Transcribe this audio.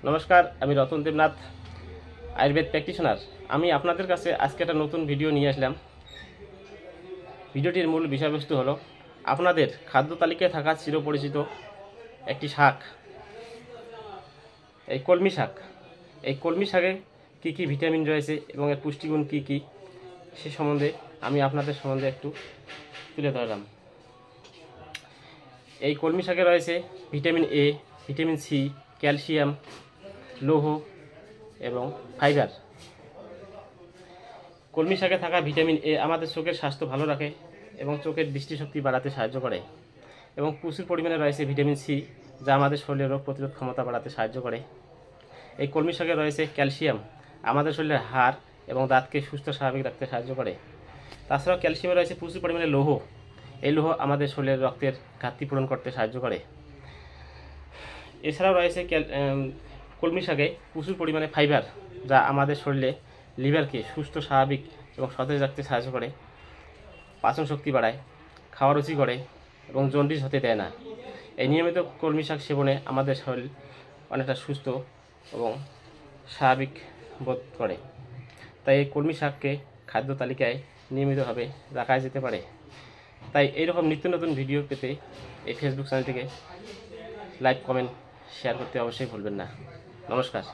নমস্কার, আমি রতন দেবনাথ, আয়ুর্বেদ প্র্যাকটিশনার। আমি আপনাদের কাছে আজকে একটা নতুন ভিডিও নিয়ে আসলাম। ভিডিওটির মূল বিষয়বস্তু হলো আপনাদের খাদ্য তালিকায় থাকা চিরপরিচিত একটি শাক, এই কলমি শাক। এই কলমি শাকে কী কী ভিটামিন রয়েছে এবং এর পুষ্টিগুণ কী কী, সে সম্বন্ধে আমি আপনাদের সম্বন্ধে একটু তুলে ধরলাম। এই কলমি শাকে রয়েছে vitamin A, vitamin C, calcium, লৌহ এবং ফাইবার। কলমি শাকে থাকা ভিটামিন এ আমাদের চোখের স্বাস্থ্য ভালো রাখে এবং চোখের দৃষ্টিশক্তি বাড়াতে সাহায্য করে, এবং প্রচুর পরিমাণে রয়েছে ভিটামিন সি, যা আমাদের শরীরের রোগ প্রতিরোধ ক্ষমতা বাড়াতে সাহায্য করে। এই কলমি শাকে রয়েছে ক্যালসিয়াম, আমাদের শরীরের হাড় এবং দাঁতকে সুস্থ স্বাভাবিক রাখতে সাহায্য করে। তাছাড়াও ক্যালসিয়ামে রয়েছে প্রচুর পরিমাণে লৌহ। এই লৌহ আমাদের শরীরের রক্তের ঘাটতি পূরণ করতে সাহায্য করে। এছাড়াও রয়েছে কলমি শাকে প্রচুর পরিমাণে ফাইবার, যা আমাদের শরীরে লিভারকে সুস্থ স্বাভাবিক এবং সতেজ রাখতে সাহায্য করে, পাচন শক্তি বাড়ায়, খাওয়া রুচি করে এবং জন্ডিস হতে দেয় না। এই নিয়মিত কলমি শাক সেবনে আমাদের শরীর অনেকটা সুস্থ এবং স্বাভাবিক বোধ করে। তাই এই কলমি শাককে খাদ্য তালিকায় নিয়মিতভাবে রাখা যেতে পারে। তাই এইরকম নিত্য নতুন ভিডিও পেতে এই ফেসবুক চ্যানেলটিকে লাইক, কমেন্ট, শেয়ার করতে অবশ্যই ভুলবেন না। নমস্কার।